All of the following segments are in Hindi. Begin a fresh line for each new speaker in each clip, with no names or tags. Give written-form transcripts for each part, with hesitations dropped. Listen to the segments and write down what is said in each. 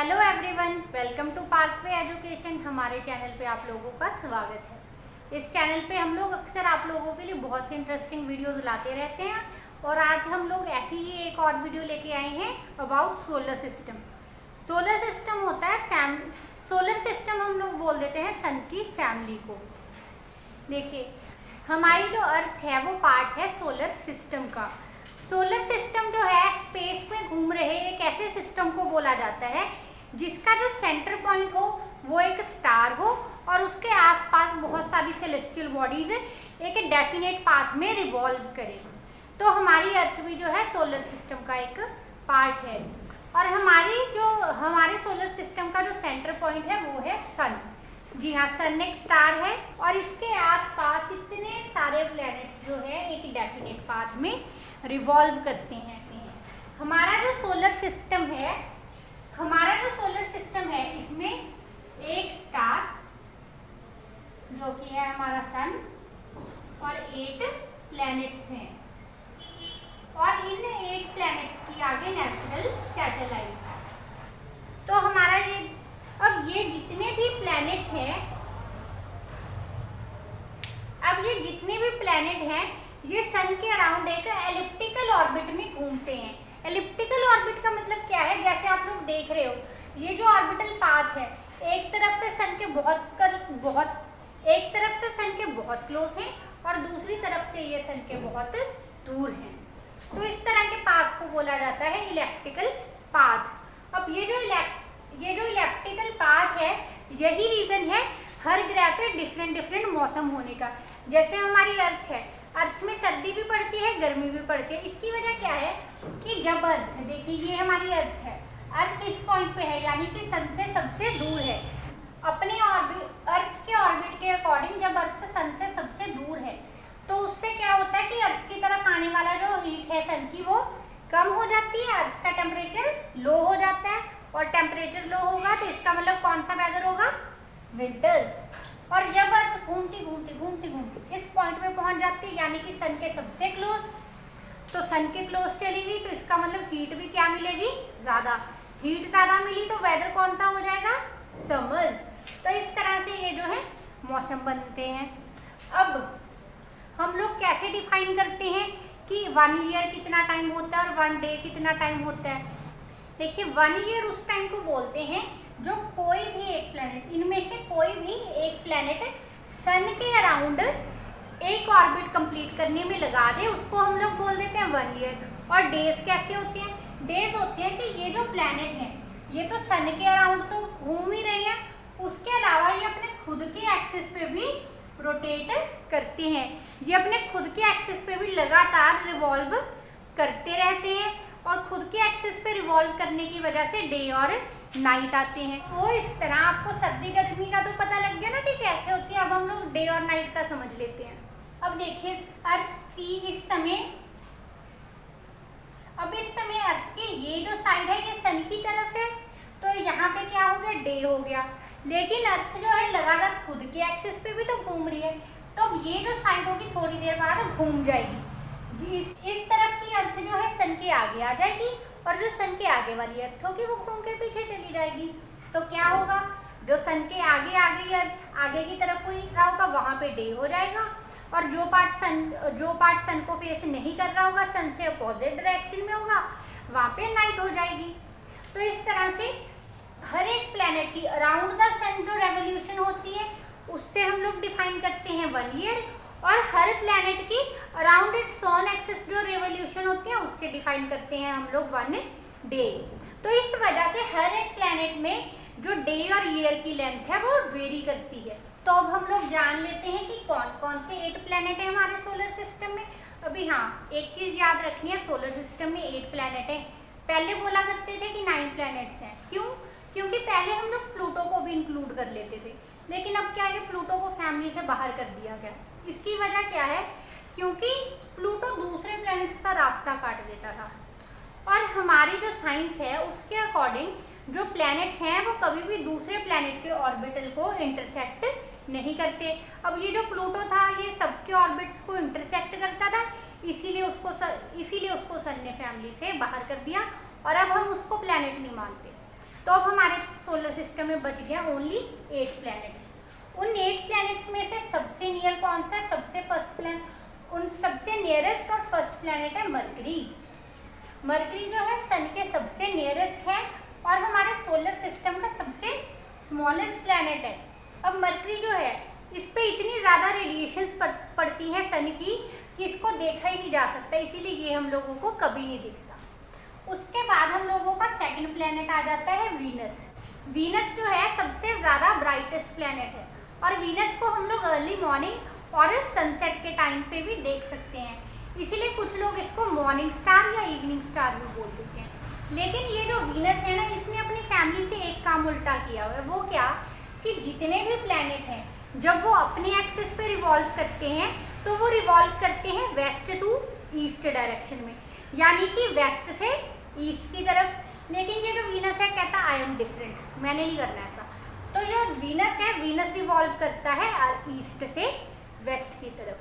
Hello everyone, welcome to Parkway education. हमारे चैनल पे आप लोगों का स्वागत है। इस चैनल पे हम लोग अक्सर आप लोगों के लिए बहुत सी इंटरेस्टिंग वीडियोस लाते रहते हैं और आज हम लोग ऐसी ही एक और वीडियो लेके आए हैं about solar system. Solar system होता है फैमिली। सोलर सिस्टम हम लोग बोल देते हैं सन की फैमिली को। देखिए, हमारी जो अर्थ है वो पार्ट है सोलर सिस्टम का। सोलर सिस्टम जो है स्पेस में घूम रहे एक ऐसे सिस्टम को बोला जाता है जिसका जो सेंटर पॉइंट हो वो एक स्टार हो और उसके आसपास बहुत सारी सेलेस्टियल बॉडीज एक डेफिनेट पाथ में रिवॉल्व करे। तो हमारी अर्थ भी जो है सोलर सिस्टम का एक पार्ट है और हमारे सोलर सिस्टम का जो सेंटर पॉइंट है वो है सन। जी हाँ, सन एक स्टार है और इसके आसपास इतने सारे प्लैनेट्स जो है एक डेफिनेट पाथ में रिवॉल्व करते हैं। हमारा जो सोलर सिस्टम है इसमें एक स्टार जो कि है हमारा सन और 8 प्लैनेट्स हैं और इन 8 प्लैनेट्स की आगे नेचुरल सैटेलाइट्स। तो हमारा ये जितने भी प्लैनेट हैं ये सन के अराउंड एक एलिप्टिकल ऑर्बिट में घूमते हैं। एलिप्टिकल ऑर्बिट का मतलब क्या है? जैसे आप लोग देख रहे हो, ये जो ऑर्बिटल पाथ है एक तरफ से सन के बहुत क्लोज है और दूसरी तरफ से ये सन के बहुत दूर हैं। तो इस तरह के पाथ को बोला जाता है इलिप्टिकल पाथ। अब ये जो इलिप्टिकल पाथ है यही रीजन है हर ग्रह पे डिफरेंट मौसम होने का। जैसे हमारी अर्थ है, अर्थ में सर्दी भी पड़ती है गर्मी भी पड़ती है। इसकी वजह क्या है कि जब अर्थ, देखिए ये हमारी अर्थ है, अर्थ इस पॉइंट पे है यानी कि सन से सबसे दूर है। अपने अर्थ के ऑर्बिट के अकॉर्डिंग जब अर्थ सन से सबसे दूर है तो उससे क्या होता है कि अर्थ की तरफ आने वाला जो हीट है सन की वो कम हो जाती है, अर्थ का टेम्परेचर लो हो जाता है और टेम्परेचर लो होगा तो इसका मतलब कौन सा वेदर होगा? विंटर्स। और जब अर्थ घूमती इस पॉइंट में पहुंच जाती है यानी कि सन के सबसे क्लोज, तो सन के क्लोज चली गई तो इसका मतलब हीट भी क्या मिलेगी? ज्यादा। हीट ज्यादा मिली तो वेदर कौन सा हो जाएगा? समर्स। तो इस तरह से ये जो है मौसम बनते हैं। अब हम लोग कैसे डिफाइन करते हैं कि 1 ईयर कितना टाइम होता है और 1 डे कितना टाइम होता है? देखिए, 1 ईयर उस टाइम को बोलते हैं जो कोई भी एक प्लैनेट, इनमें से कोई भी एक प्लैनेट सन के अराउंड एक ऑर्बिट कंप्लीट करने में लगा दे, उसको हम लोग बोल देते हैं 1 ईयर। और डेज कैसे होते हैं? डेज होते हैं कि ये जो प्लैनेट है ये तो सन के अराउंड तो घूम ही रहे हैं, उसके अलावा ये अपने खुद के एक्सिस पे भी रोटेट करते हैं। ये अपने खुद के एक्सिस पे भी लगातार रिवॉल्व करते रहते हैं और खुद के एक्सिस पे रिवॉल्व करने की वजह से डे और नाइट आते हैं। वो इस तरह आपको सर्दी गर्मी का तो पता लग गया ना कि कैसे होती है। अब हम लोग डे और नाइट का समझ लेते हैं। अब देखिए, अर्थ की इस समय अर्थ की ये जो साइड है ये सन की तरफ है तो यहाँ पे क्या हो गया? डे हो गया। लेकिन अर्थ जो है लगातार खुद के एक्सिस पे भी तो घूम रही है, तो अब ये जो साइड होगी थोड़ी देर बाद घूम जाएगी। इस तरफ की अर्थ जो है सन के आगे आ जाएगी और जो सन के आगे वाली अर्थ होगी वो घूम के पीछे चली जाएगी। तो क्या होगा? जो सन के आगे अर्थ आगे की तरफ हुई रहा होगा वहां पे डे हो जाएगा और जो पार्ट सन को फेस नहीं कर रहा होगा, सन से अपोजिट डायरेक्शन में होगा, वहां पे नाइट हो जाएगी। तो इस तरह से हर एक प्लैनेट की अराउंड द सन जो रेवोल्यूशन होती है उससे हम लोग डिफाइन करते हैं 1 ईयर और हर प्लैनेट की अराउंड इट्स ओन एक्सिस जो रेवोल्यूशन होती है उससे डिफाइन करते हैं हम लोग 1 डे। तो इस वजह से हर एक प्लैनेट में जो डे और ईयर की लेंथ है वो वेरी करती है। तो अब हम लोग जान लेते हैं कि कौन कौन से 8 प्लैनेट है हमारे सोलर सिस्टम में। अभी हाँ, एक चीज याद रखनी है, सोलर सिस्टम में 8 प्लैनेट है। पहले बोला करते थे कि 9 प्लैनेट्स हैं। क्यों? क्योंकि पहले हम लोग प्लूटो को भी इंक्लूड कर लेते थे, लेकिन अब क्या है, प्लूटो को फैमिली से बाहर कर दिया गया। इसकी वजह क्या है? क्योंकि प्लूटो दूसरे प्लैनेट्स का रास्ता काट देता था और हमारी जो साइंस है उसके अकॉर्डिंग जो प्लैनेट्स हैं वो कभी भी दूसरे प्लैनेट के ऑर्बिटल को इंटरसेक्ट नहीं करते। अब ये जो प्लूटो था ये सबके ऑर्बिट्स को इंटरसेक्ट करता था, इसीलिए उसको सन ने फैमिली से बाहर कर दिया और अब हम उसको प्लैनेट नहीं मानते। तो अब हमारे सोलर सिस्टम में बच गया ओनली 8 प्लैनेट्स। उन 8 प्लैनेट्स में से सबसे नियर कौन सा है? उन सबसे नियरेस्ट और फर्स्ट प्लैनेट है मरकरी। मरकरी जो है सन के सबसे नियरेस्ट है और हमारे सोलर सिस्टम का सबसे स्मॉलेस्ट प्लैनेट है। अब मरकरी जो है इस पे इतनी ज़्यादा रेडिएशंस पड़ती हैं सन की कि इसको देखा ही नहीं जा सकता, इसीलिए ये हम लोगों को कभी नहीं दिखता। उसके बाद हम लोगों का सेकंड प्लैनेट आ जाता है वीनस। वीनस जो है सबसे ज़्यादा ब्राइटेस्ट प्लैनेट है और वीनस को हम लोग अर्ली मॉर्निंग और सनसेट के टाइम पे भी देख सकते हैं, इसीलिए कुछ लोग इसको मॉर्निंग स्टार या इवनिंग स्टार भी बोल देते हैं। लेकिन ये जो वीनस है ना, इसने अपनी फैमिली से एक काम उल्टा किया हुआ है। वो क्या कि जितने भी प्लैनेट हैं जब वो अपने एक्सिस पे रिवॉल्व करते हैं तो वो रिवॉल्व करते हैं वेस्ट टू ईस्ट डायरेक्शन में, यानी कि वेस्ट से ईस्ट की तरफ। लेकिन ये जो वीनस है कहता आई एम डिफरेंट, मैंने नहीं करना ऐसा। तो जो वीनस है, वीनस रिवॉल्व करता है ईस्ट से वेस्ट की तरफ।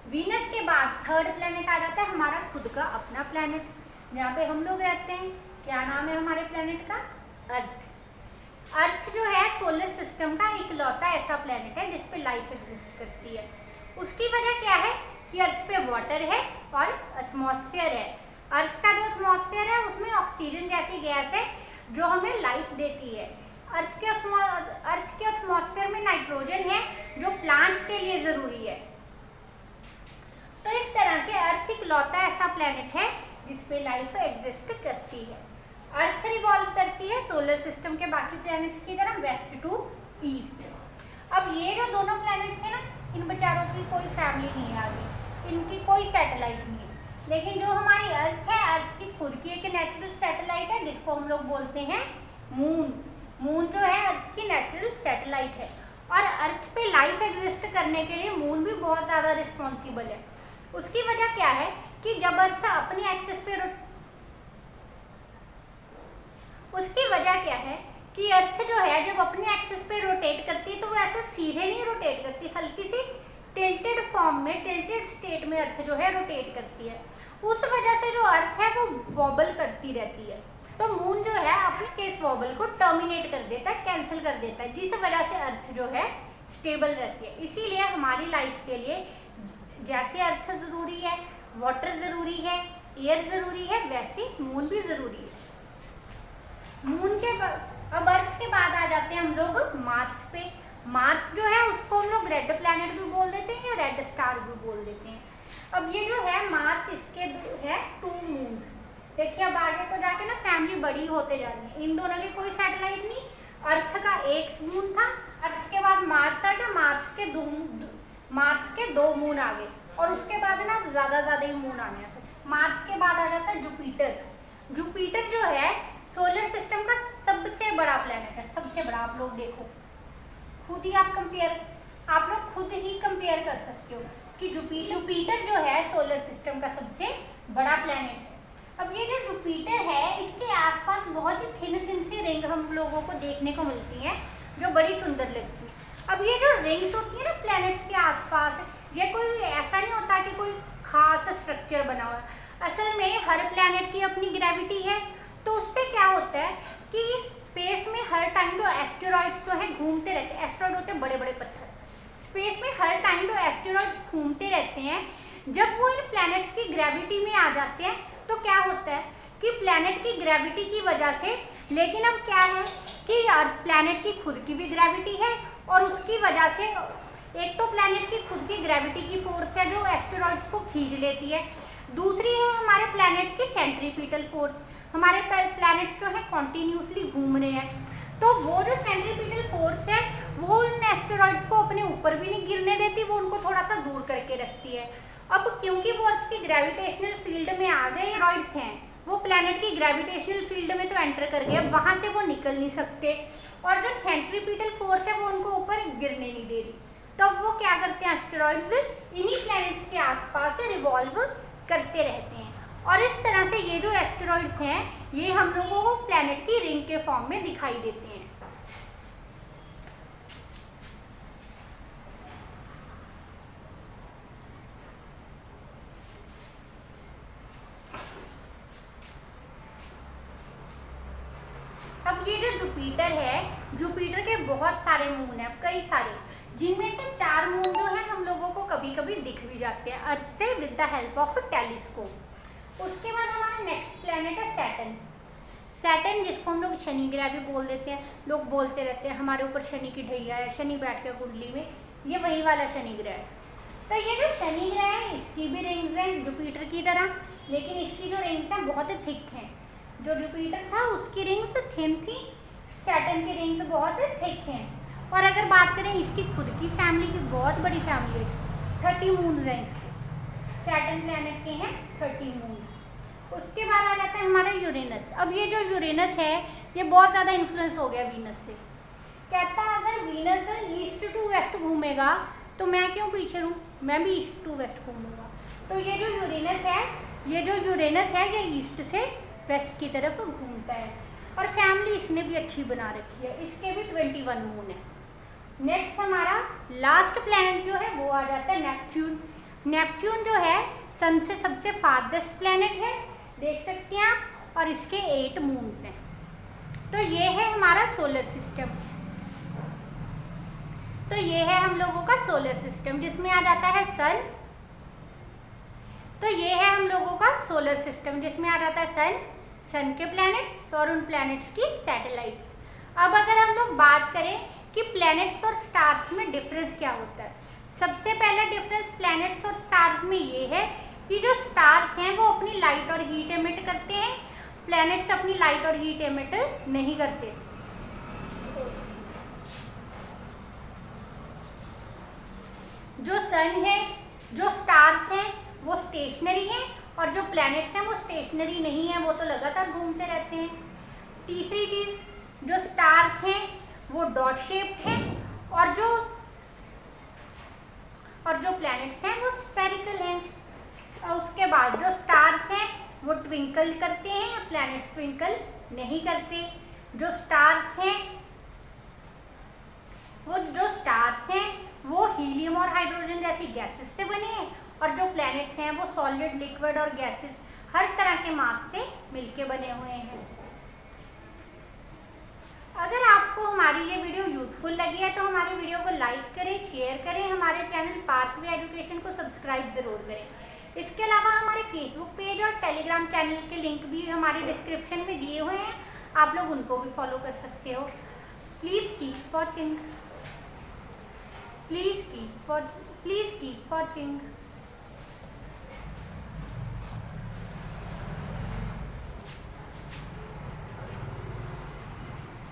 वीनस के बाद थर्ड प्लैनेट आ जाता है हमारा खुद का अपना प्लैनेट, जहाँ पे हम लोग रहते हैं। क्या नाम है हमारे प्लैनेट का? अर्थ। अर्थ जो है सोलर सिस्टम का इकलौता ऐसा प्लैनेट है जिस पे लाइफ एग्जिस्ट करती है। उसकी वजह क्या है कि अर्थ पे वाटर है और एटमॉस्फेयर है। अर्थ का जो एटमॉस्फेयर है उसमें ऑक्सीजन जैसी गैस है जो हमें लाइफ देती है। अर्थ के एटमॉस्फेयर में नाइट्रोजन है जो प्लांट्स के लिए ज़रूरी है। तो इस तरह से अर्थ इकलौता ऐसा प्लैनेट है जिस पे लाइफ एग्जिस्ट करती है। अर्थ रिवॉल्व करती है सोलर सिस्टम के बाकी प्लैनेट्स की तरह वेस्ट टू ईस्ट। अब ये जो दोनों प्लैनेट थे ना, इन बेचारों की कोई फैमिली नहीं है आगे, इनकी कोई सैटेलाइट नहीं है। लेकिन जो हमारी अर्थ है, अर्थ की खुद की एक नेचुरल सैटेलाइट है जिसको हम लोग बोलते हैं मून। मून जो है अर्थ की नेचुरल सैटेलाइट है और अर्थ पे लाइफ एग्जिस्ट करने के लिए मून भी बहुत ज़्यादा रिस्पॉन्सिबल है। उसकी वजह क्या है कि जब अर्थ अपने एक्सिस पे उसकी वजह क्या है कि अर्थ जो है जब अपने एक्सिस पे रोटेट करती है तो वो ऐसे सीधे नहीं रोटेट करती, हल्की सी टिल्टेड फॉर्म में, टिल्टेड स्टेट में अर्थ जो है रोटेट करती है। उस वजह से जो अर्थ है वो वॉबल करती रहती है। तो मून जो है अपने इस वॉबल को टर्मिनेट कर देता है, कैंसिल कर देता है, जिस वजह से अर्थ जो है स्टेबल रहती है। इसीलिए हमारी लाइफ के लिए जैसे अर्थ ज़रूरी है, वाटर ज़रूरी है, एयर ज़रूरी है, वैसे मून भी ज़रूरी है। मून के अब अर्थ के बाद आ जाते हैं हम लोग मार्स पे। मार्स जो है उसको हम लोग रेड प्लैनेट भी बोल देते हैं या रेड स्टार भी बोल देते हैं। अब ये जो है मार्स, इसके है 2 मून्स। देखिए अब आगे को जाके ना फैमिली बड़ी होते जा रही है। इन दोनों की कोई सैटेलाइट नहीं, अर्थ का 1 मून था, अर्थ के बाद मार्स आ गया, मार्स के 2 मून आ गए और उसके बाद ना ज़्यादा ही मून आने से मार्स के बाद आ जाता है जुपिटर। जुपिटर जो है सोलर सिस्टम का सबसे बड़ा प्लैनेट है, सबसे बड़ा। आप लोग देखो खुद ही आप लोग खुद ही कंपेयर कर सकते हो कि जुपिटर जो है सोलर सिस्टम का सबसे बड़ा प्लैनेट है। अब ये जो जुपिटर है इसके आसपास बहुत ही थिन सी रिंग हम लोगों को देखने को मिलती है जो बड़ी सुंदर लगती है। अब ये जो रिंग्स होती है ना प्लैनेट्स के आसपास, ये कोई ऐसा नहीं होता कि कोई खास स्ट्रक्चर बना हुआ है। असल में हर प्लैनेट की अपनी ग्रेविटी है, तो उससे क्या होता है कि स्पेस में हर टाइम जो एस्टेरॉइड्स जो है घूमते रहते हैं। एस्टेरॉइड होते हैं बड़े बड़े पत्थर, स्पेस में हर टाइम जो एस्टेरॉइड्स घूमते रहते हैं, जब वो इन प्लैनेट्स की ग्रेविटी में आ जाते हैं तो क्या होता है कि प्लैनेट की ग्रेविटी की वजह से, लेकिन अब क्या है कि प्लैनेट की खुद की भी ग्रेविटी है और उसकी वजह से एक तो प्लैनेट की खुद की ग्रेविटी की फोर्स है जो एस्टेरॉइड्स को खींच लेती है, दूसरी है हमारे प्लैनेट की सेंट्रीपिटल फोर्स। हमारे प्लैनेट्स जो है कॉन्टिन्यूसली घूम रहे हैं, तो वो जो सेंट्रीपिटल फोर्स है वो इन एस्टेरॉइड्स को अपने ऊपर भी नहीं गिरने देती, वो उनको थोड़ा सा दूर करके रखती है। अब क्योंकि वो अर्थ की ग्रेविटेशनल फील्ड में आ गए एस्टेरॉइड्स हैं, वो प्लैनेट की ग्रेविटेशनल फील्ड में तो एंटर कर गए, अब वहाँ से वो निकल नहीं सकते और जो सेंट्रीपिटल फोर्स है वो उनको ऊपर गिरने नहीं दे रही। तो वो क्या करते हैं, एस्टेरॉइड्स इन्हीं प्लैनेट्स के आसपास रिवॉल्व करते रहते हैं और इस तरह से ये जो एस्टेरॉइड्स हैं ये हम लोगों को प्लैनेट की रिंग के फॉर्म में दिखाई देते हैं। अब ये जो जुपिटर है, जुपिटर के बहुत सारे मून हैं, कई सारे, जिनमें से 4 मून जो है हम लोगों को कभी कभी दिख भी जाते हैं अर्थ से with the help of telescope. उसके बाद हमारा नेक्स्ट प्लेनेट है सैटर्न। सैटर्न जिसको हम लोग शनि ग्रह भी बोल देते हैं, लोग बोलते रहते हैं हमारे ऊपर शनि की ढैया है, शनि बैठ गया कुंडली में, ये वही वाला शनि ग्रह है। तो ये जो शनि ग्रह है इसकी भी रिंग्स हैं जुपिटर की तरह, लेकिन इसकी जो रिंग्स हैं बहुत थिक हैं। जो जुपिटर था उसकी रिंग्स थिन थी, सैटर्न की रिंग्स बहुत थिक हैं। और अगर बात करें इसकी खुद की फैमिली की, बहुत बड़ी फैमिली है इसकी, 30 मून्स हैं इसके, सैटर्न प्लैनेट के हैं 30 मून। उसके बाद आ जाता है हमारा यूरेनस। अब ये जो यूरेनस है ये बहुत ज़्यादा इन्फ्लुएंस हो गया वीनस से। कहता है अगर वीनस ईस्ट टू वेस्ट घूमेगा तो मैं क्यों पीछे रहूँ, मैं भी ईस्ट टू वेस्ट घूमूंगा। तो ये जो यूरेनस है ये ईस्ट से वेस्ट की तरफ घूमता है। और फैमिली इसने भी अच्छी बना रखी है, इसके भी 21 मून है। नेक्स्ट हमारा लास्ट प्लैनेट जो है वो आ जाता है नेपच्यून। नेपच्यून जो है सन से सबसे फारदेस्ट प्लैनेट है, देख सकते हैं आप, और इसके 8 मून्स हैं। तो ये है हमारा सोलर सिस्टम। तो ये है हम लोगों का सोलर सिस्टम जिसमें आ जाता है सन। तो ये है हम लोगों का सोलर सिस्टम जिसमें आ जाता है सन के प्लैनेट्स और उन प्लैनेट्स की सैटेलाइट्स। अब अगर हम लोग बात करें कि प्लैनेट्स और स्टार्स में डिफरेंस क्या होता है, सबसे पहला डिफरेंस प्लैनेट्स और स्टार्स में ये है कि जो स्टार्स हैं वो अपनी लाइट और हीट एमिट करते हैं, प्लैनेट्स अपनी लाइट और हीट एमिट नहीं करते। जो सन है, जो स्टार्स हैं वो स्टेशनरी हैं, और जो प्लैनेट्स हैं वो स्टेशनरी नहीं है, वो तो लगातार घूमते रहते हैं। तीसरी चीज, जो स्टार्स हैं वो डॉट शेप्ड हैं, और जो प्लैनेट्स हैं वो स्फेरिकल हैं। और उसके बाद जो स्टार्स हैं वो ट्विंकल करते हैं, प्लैनेट्स ट्विंकल नहीं करते। जो स्टार्स हैं वो हीलियम और हाइड्रोजन जैसी गैसेस से बने हैं, और जो प्लैनेट्स हैं वो सॉलिड, लिक्विड और गैसेस हर तरह के मास से मिलके बने हुए हैं। अगर आपको हमारी ये वीडियो यूजफुल लगी है तो हमारी वीडियो को लाइक करें, शेयर करें, हमारे चैनल पाथवे एजुकेशन को सब्सक्राइब ज़रूर करें। इसके अलावा हमारे फेसबुक पेज और टेलीग्राम चैनल के लिंक भी हमारे डिस्क्रिप्शन में दिए हुए हैं, आप लोग उनको भी फॉलो कर सकते हो। Please keep watching.